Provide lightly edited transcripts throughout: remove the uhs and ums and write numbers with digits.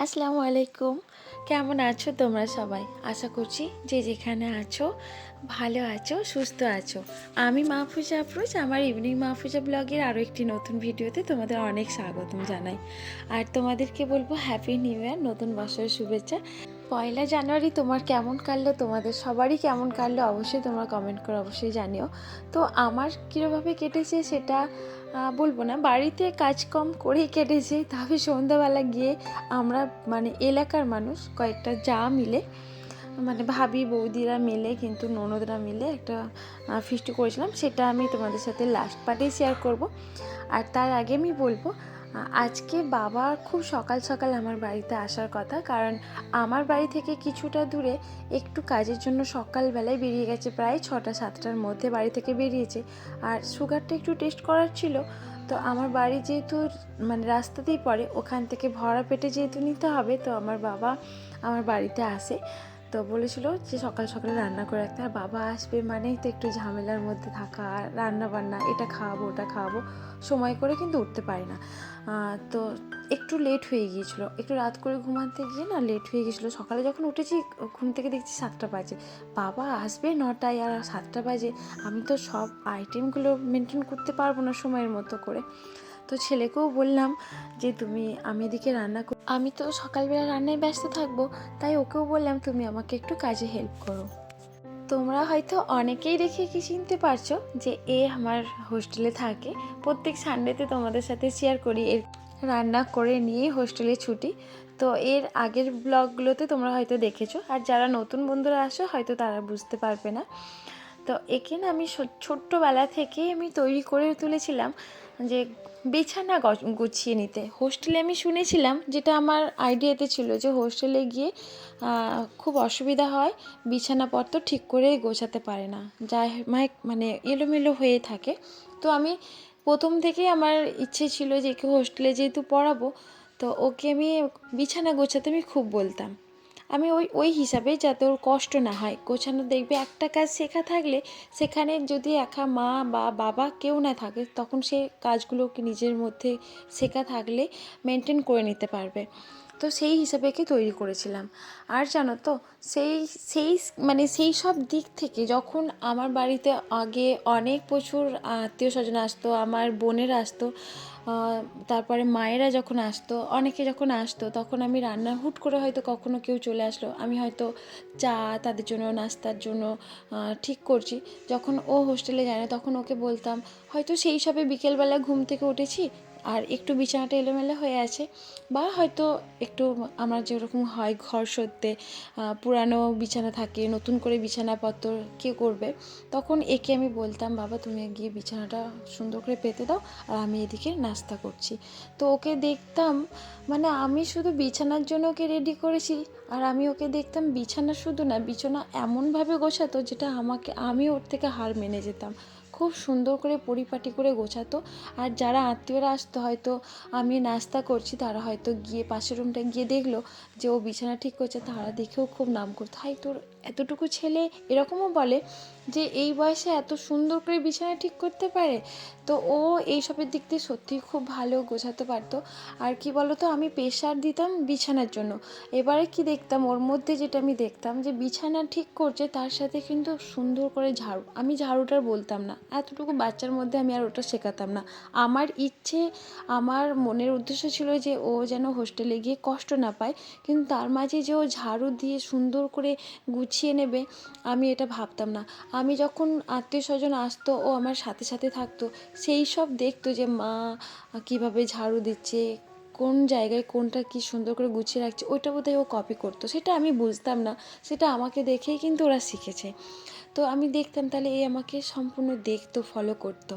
আসসালামু আলাইকুম। কেমন আছো তোমরা সবাই? আশা করছি যে যেখানে আছো ভালো আছো, সুস্থ আছো। আমি মাহফুজা আফরোজ, আমার ইভিনিং মাহফুজা ব্লগের আরও একটি নতুন ভিডিওতে তোমাদের অনেক স্বাগতম জানাই। আর তোমাদেরকে বলবো হ্যাপি নিউ ইয়ার, নতুন বছরের শুভেচ্ছা। পয়লা জানুয়ারি তোমার কেমন কাটলো, তোমাদের সবারই কেমন কাটলো অবশ্যই তোমরা কমেন্ট করে অবশ্যই জানিও। তো আমার কীভাবে কেটেছে সেটা বলবো না, বাড়িতে কাজকম করেই কেটেছে। তবে সন্ধ্যাবেলা গিয়ে আমরা এলাকার মানুষ কয়েকটা মিলে ভাবি বৌদিরা মিলে কিন্তু ননদরা মিলে একটা ফিস্টি করেছিলাম। সেটা আমি তোমাদের সাথে লাস্ট পার্টেই শেয়ার করব। আর তার আগে আমি বলবো আজকে বাবা খুব সকাল সকাল আমার বাড়িতে আসার কথা, কারণ আমার বাড়ি থেকে কিছুটা দূরে একটু কাজের জন্য সকালবেলায় বেরিয়ে গেছে, প্রায় 6টা-7টার মধ্যে বাড়ি থেকে বেরিয়েছে। আর সুগারটা একটু টেস্ট করার ছিল, তো আমার বাড়ি যেহেতু রাস্তাতেই পড়ে, ওখান থেকে ভরা পেটে যেহেতু নিতে হবে, তো আমার বাবা আমার বাড়িতে আসে। তো বলেছিল যে সকাল সকালে রান্না করে রাখতে। আর বাবা আসবে মানেই তো একটু ঝামেলার মধ্যে থাকা, রান্না বান্না, এটা খাওয়াবো ওটা খাওয়াবো, সময় করে কিন্তু উঠতে পারি না। তো একটু লেট হয়ে গিয়েছিলো, একটু রাত করে ঘুমাতে গিয়ে না লেট হয়ে গিয়েছিলো। সকালে যখন উঠেছি ঘুম থেকে দেখছি 7টা বাজে, বাবা আসবে 9টায় আর 7টা বাজে। আমি তো সব আইটেমগুলো মেনটেন করতে পারবো না সময়ের মতো করে। তো ছেলেকেও বললাম যে আমি এদিকে আমি তো সকালবেলা রান্নায় ব্যস্ত থাকবো, তাই ওকেও বললাম তুমি আমাকে একটু কাজে হেল্প করো। তোমরা হয়তো অনেকেই দেখে কি চিনতে পারছো যে আমার হোস্টেলে থাকে। প্রত্যেক সানডেতে তোমাদের সাথে শেয়ার করি এর রান্না করে নিয়েই হোস্টেলে ছুটি। তো এর আগের ব্লগগুলোতে তোমরা হয়তো দেখেছো, আর যারা নতুন বন্ধুরা আসো হয়তো তারা বুঝতে পারবে না। তো একে না আমি ছোট্টবেলা থেকেই আমি তৈরি করে তুলেছিলাম যে বিছানা গুছিয়ে নিতে। হোস্টেলে আমি শুনেছিলাম, যেটা আমার আইডিয়াতে ছিল, যে হোস্টেলে গিয়ে খুব অসুবিধা হয়, বিছানাপত্র ঠিক করে গোছাতে পারে না, যা এলোমেলো হয়ে থাকে। তো আমি প্রথম থেকেই আমার ইচ্ছে ছিল যে একে হোস্টেলে যেহেতু পড়াবো, তো ওকে আমি বিছানা গোছাতে আমি খুব বলতাম। আমি ওই হিসাবে, যাতে ওর কষ্ট না হয় গোছানো। দেখবে একটা কাজ শেখা থাকলে সেখানে যদি একা মা বা বাবা কেউ না থাকে, তখন সে কাজগুলোকে নিজের মধ্যে শেখা থাকলে মেনটেন করে নিতে পারবে। তো সেই হিসাবে একে তৈরি করেছিলাম। আর জানো তো, সেই সেই সেই সব দিক থেকে যখন আমার বাড়িতে আগে অনেক প্রচুর আত্মীয় স্বজন আসতো, আমার বোনেরা আসতো, তারপরে মায়েরা যখন আসতো, অনেকে যখন আসতো, তখন আমি রান্না হুট করে হয়তো কখনো কেউ চলে আসলো, আমি হয়তো চা তাদের জন্য নাস্তার জন্য ঠিক করছি। যখন ও হোস্টেলে যায় না, তখন ওকে বলতাম, হয়তো সেই সবে বিকেলবেলা ঘুম থেকে উঠেছি আর একটু বিছানাটা এলোমেলো হয়ে আছে, বা হয়তো একটু আমার যেরকম হয় ঘর সরতে পুরানো বিছানা থাকে, নতুন করে বিছানাপত্র কে করবে, তখন একে আমি বলতাম, বাবা তুমি গিয়ে বিছানাটা সুন্দর করে পেতে দাও আর আমি এদিকে নাস্তা করছি। তো ওকে দেখতাম, আমি শুধু বিছানার জন্য ওকে রেডি করেছি, আর আমি ওকে দেখতাম বিছানা শুধু না, বিছানা এমনভাবে গোছাতো যেটা আমি ওর থেকে হার মেনে যেতাম। খুব সুন্দর করে পরিপাটি করে গোছাতো। আর যারা আত্মীয়রা আসতো, হয়তো আমি নাস্তা করছি, তারা হয়তো গিয়ে পাশের রুমটা গিয়ে দেখলো যে ও বিছানা ঠিক করছে, তারা দেখেও খুব নাম করতো, হাই তোর এতটুকু ছেলে, এরকমও বলে যে এই বয়সে এত সুন্দর করে বিছানা ঠিক করতে পারে। তো ও এইসবের দিক দিয়ে সত্যিই খুব ভালো গোছাতে পারতো। আর কি বলতো, আমি প্রেশার দিতাম বিছানার জন্য। এবারে কি দেখতাম ওর মধ্যে, যেটা আমি দেখতাম যে বিছানা ঠিক করছে, তার সাথে কিন্তু সুন্দর করে ঝাড়ু, আমি ঝাড়ুটার বলতাম না, এতটুকু বাচ্চার মধ্যে আমি আর ওটা শেখাতাম না। আমার ইচ্ছে, আমার মনের উদ্দেশ্য ছিল যে ও যেন হোস্টেলে গিয়ে কষ্ট না পায়, কিন্তু তার মাঝে যে ও ঝাড়ু দিয়ে সুন্দর করে গুছিয়ে নেবে, আমি এটা ভাবতাম না। আমি যখন আত্মীয় স্বজন আসতো, ও আমার সাথে সাথে থাকতো, সেই সব দেখতো যে মা কীভাবে ঝাড়ু দিচ্ছে, কোন জায়গায় কোনটা কি সুন্দর করে গুছিয়ে রাখছে, ওইটা বোধহয় ও কপি করতো, সেটা আমি বুঝতাম না। সেটা আমাকে দেখেই কিন্তু ওরা শিখেছে। তো আমি দেখতাম, তাহলে আমাকে সম্পূর্ণ দেখতো, ফলো করতো।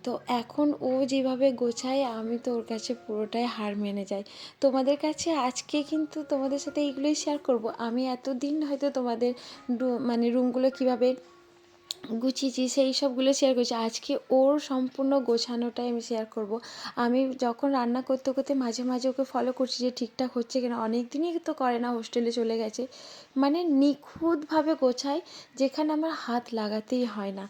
তো এখন ও যেভাবে গোছায়, আমি তো ওর কাছে পুরোটাই হার মেনে যাই। তোমাদের কাছে আজকে কিন্তু তোমাদের সাথে এইগুলোই শেয়ার করব। আমি এতদিন হয়তো তোমাদের রুমগুলো কীভাবে গুছিয়েছি সেই সবগুলো শেয়ার করছি, আজকে ওর সম্পূর্ণ গোছানোটাই আমি শেয়ার করব। আমি যখন রান্না করতে করতে মাঝে মাঝে ওকে ফলো করছি যে ঠিকঠাক হচ্ছে কিনা। অনেক দিনই তো করে না, হোস্টেলে চলে গেছে, নিখুঁতভাবে গোছায়, যেখানে আমার হাত লাগাতেই হয় না।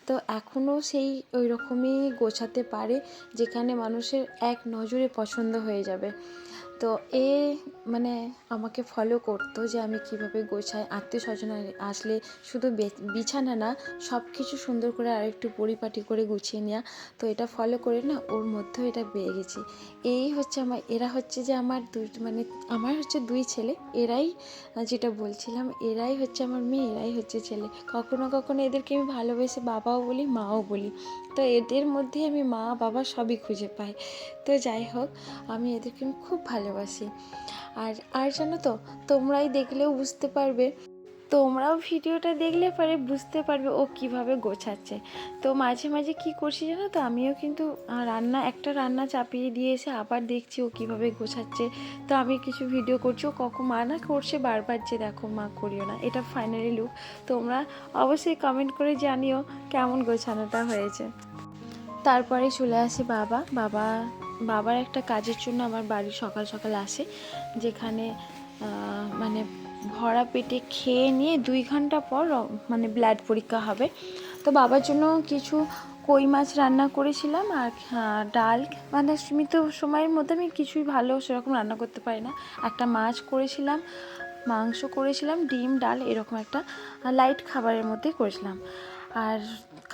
তো এখনও সেই ওই রকমই গোছাতে পারে, যেখানে মানুষের এক নজরে পছন্দ হয়ে যাবে। তো তো এ মানে আমাকে ফলো করতো যে আমি কিভাবে গোছাই, আত্মীয় স্বজন আসলে শুধু বিছানা না সব কিছু সুন্দর করে আরেকটু পরিপাটি করে গুছিয়ে নেওয়া। তো এটা ফলো করে না ওর মধ্যেও এটা পেয়ে গেছি। এই হচ্ছে এরা হচ্ছে যে আমার আমার হচ্ছে 2 ছেলে, এরাই যেটা বলছিলাম এরাই হচ্ছে আমার মেয়ে, এরাই হচ্ছে ছেলে। কখনো কখনো এদেরকে আমি ভালোবেসে বাবাও বলি মাও বলি। তো এদের মধ্যে আমি মা বাবা সবই খুঁজে পাই। তো যাই হোক, আমি এদেরকে খুব ভালোবাসি। আর জানো তো, তোমরাই দেখলেও বুঝতে পারবে, তোমরাও ভিডিওটা দেখলে পরে বুঝতে পারবে ও কিভাবে গোছাচ্ছে। তো মাঝে মাঝে কি করছি জানো তো, আমিও কিন্তু একটা রান্না চাপিয়ে দিয়েছে, আবার দেখছি ও কিভাবে গোছাচ্ছে। তো আমি কিছু ভিডিও করছি, ও কখন মানা করছে বারবার যে দেখো মা করিও না। এটা ফাইনালি লুক। তোমরা অবশ্যই কমেন্ট করে জানিও কেমন গোছানোটা হয়েছে। তারপরে চলে আসে বাবার একটা কাজের জন্য আমার বাড়ি সকাল সকাল আসে, যেখানে মানে ভরা পেটে খেয়ে নিয়ে 2 ঘন্টা পর মানে ব্লাড পরীক্ষা হবে। তো বাবার জন্য কিছু কই মাছ রান্না করেছিলাম আর ডাল, মানে সীমিত সময়ের মধ্যে আমি কিছুই ভালো সেরকম রান্না করতে পারি না। একটা মাছ করেছিলাম, মাংস করেছিলাম, ডিম ডাল এরকম একটা লাইট খাবারের মধ্যে করেছিলাম। আর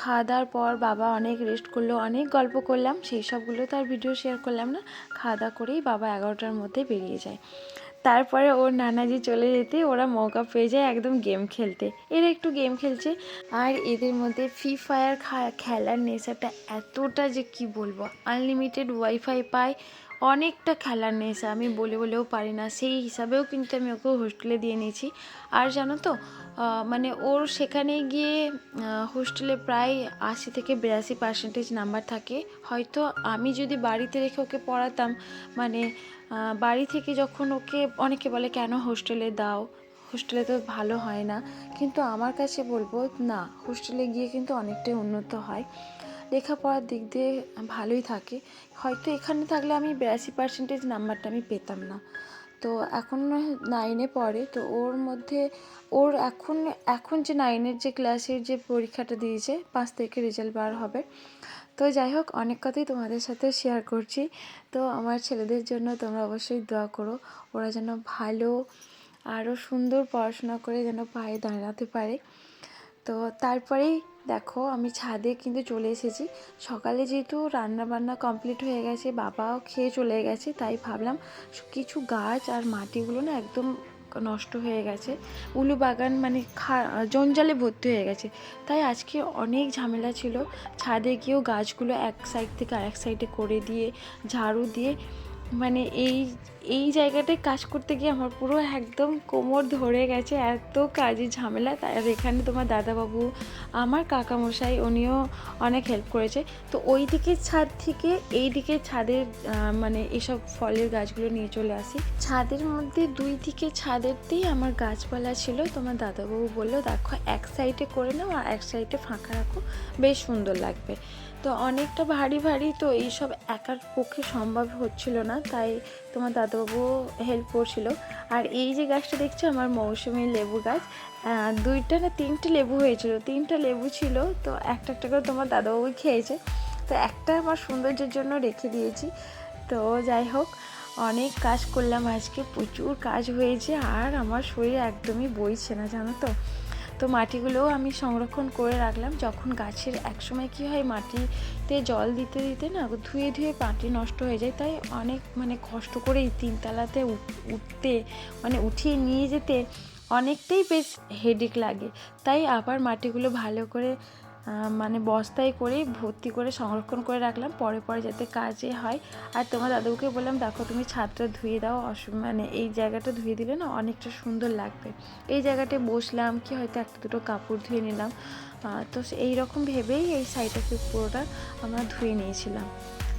খাওয়া দাওয়ার পর বাবা অনেক রেস্ট করলো, অনেক গল্প করলাম, সেই সবগুলো তো আর ভিডিও শেয়ার করলাম না। খাওয়া দাওয়া করেই বাবা 11টার মধ্যে বেরিয়ে যায়। তারপরে ওর নানাজি চলে যেতে ওরা মৌকা পেয়ে যায় একদম গেম খেলতে। এরা একটু গেম খেলছে, আর এদের মধ্যে ফ্রি ফায়ার খেলার নেশাটা এতটা যে কি বলবো, আনলিমিটেড ওয়াইফাই পায়, অনেকটা খেলার নেশা, আমি বলেও পারি না। সেই হিসাবেও কিন্তু আমি ওকে হোস্টেলে দিয়ে নিয়েছি। আর জানো তো, মানে ওর সেখানে গিয়ে হোস্টেলে প্রায় 80-82% নাম্বার থাকে। হয়তো আমি যদি বাড়িতে রেখে ওকে পড়াতাম, মানে বাড়ি থেকে যখন ওকে অনেকে বলে কেন হোস্টেলে দাও, হোস্টেলে তো ভালো হয় না, কিন্তু আমার কাছে বলবো না, হোস্টেলে গিয়ে কিন্তু অনেকটাই উন্নত হয়, লেখাপড়ার দিক দিয়ে ভালোই থাকে। হয়তো এখানে থাকলে আমি 82% নাম্বারটা আমি পেতাম না। তো এখন 9-এ পড়ে, তো ওর মধ্যে ওর এখন যে 9-এর যে ক্লাসের যে পরীক্ষাটা দিয়েছে, 5 তারিখে রেজাল্ট বার হবে। তো যাই হোক, অনেক কথাই তোমাদের সাথে শেয়ার করছি। তো আমার ছেলেদের জন্য তোমরা অবশ্যই দোয়া করো, ওরা যেন ভালো আরও সুন্দর পড়াশোনা করে যেন পায়ে দাঁড়াতে পারে। তো তারপরেই দেখো আমি ছাদে কিন্তু চলে এসেছি। সকালে যেহেতু রান্না বান্না কমপ্লিট হয়ে গেছে, বাবাও খেয়ে চলে গেছে, তাই ভাবলাম কিছু গাছ আর মাটিগুলো না একদম নষ্ট হয়ে গেছে, উলু বাগান মানে জঞ্জালে ভর্তি হয়ে গেছে। তাই আজকে অনেক ঝামেলা ছিল, ছাদে গিয়েও গাছগুলো এক সাইড থেকে আরেক সাইডে করে দিয়ে ঝাড়ু দিয়ে, মানে এই জায়গাটায় কাজ করতে গিয়ে আমার পুরো একদম কোমর ধরে গেছে, এত কাজের ঝামেলা। আর এখানে তোমার দাদাবাবু, আমার কাকামশাই, উনিও অনেক হেল্প করেছে। তো ওই দিকের ছাদ থেকে এই দিকের ছাদের মানে এসব ফলের গাছগুলো নিয়ে চলে আসি। ছাদের মধ্যে 2 দিকে ছাদেরতেই আমার গাছপালা ছিল। তোমার দাদাবাবু বললো দেখো এক সাইডে করে নাও আর এক সাইডে ফাঁকা রাখো, বেশ সুন্দর লাগবে। তো অনেকটা ভারী ভারী, তো এইসব একার পক্ষে সম্ভব হচ্ছিল না, তাই তোমার দাদাবাবু হেল্প করছিল। আর এই যে গাছটা দেখছো আমার মৌসুমী লেবু গাছ, 2টা না 3টে লেবু হয়েছিল, 3টা লেবু ছিল, তো একটা করে তোমার দাদাবাবু খেয়েছে, তো একটা আমার সৌন্দর্যের জন্য রেখে দিয়েছি। তো যাই হোক, অনেক কাজ করলাম আজকে, প্রচুর কাজ হয়েছে, আর আমার শরীর একদমই বইছে না জানো তো। তো মাটিগুলোও আমি সংরক্ষণ করে রাখলাম, যখন গাছের একসময় কী হয়, মাটিতে জল দিতে দিতে না ধুয়ে মাটি নষ্ট হয়ে যায়, তাই অনেক মানে কষ্ট করে এই 3 তলাতে উঠতে, মানে উঠিয়ে নিয়ে যেতে অনেকটাই বেশ হেডেক লাগে। তাই আবার মাটিগুলো ভালো করে মানে বস্তায় করে ভর্তি করে সংরক্ষণ করে রাখলাম, পরে যাতে কাজে হয়। আর তোমার দাদুকে বললাম দেখো তুমি ছাদটা ধুয়ে দাও, মানে এই জায়গাটা ধুয়ে দিলে না অনেকটা সুন্দর লাগবে। এই জায়গাটায় বসলাম কি হয়তো 1-2 কাপড় ধুয়ে নিলাম, তো এই রকম ভেবেই এই সাইডটাকে পুরোটা আমরা ধুয়ে নিয়েছিলাম।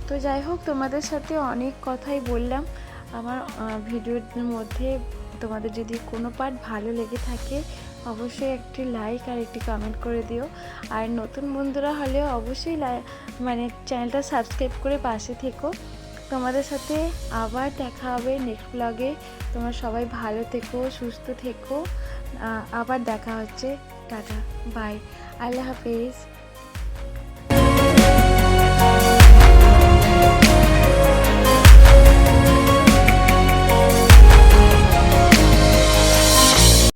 তো যাই হোক, তোমাদের সাথে অনেক কথাই বললাম আমার ভিডিওর মধ্যে। তোমাদের যদি কোনো পার্ট ভালো লেগে থাকে অবশ্যই একটি লাইক আর একটি কমেন্ট করে দিও। আর নতুন বন্ধুরা হলেও অবশ্যই মানে চ্যানেলটা সাবস্ক্রাইব করে পাশে থেকো। তোমাদের সাথে আবার দেখা হবে নেক্সট ব্লগে। তোমরা সবাই ভালো থেকো, সুস্থ থেকো, আবার দেখা হচ্ছে। টাটা, বাই, আল্লাহ হাফেজ।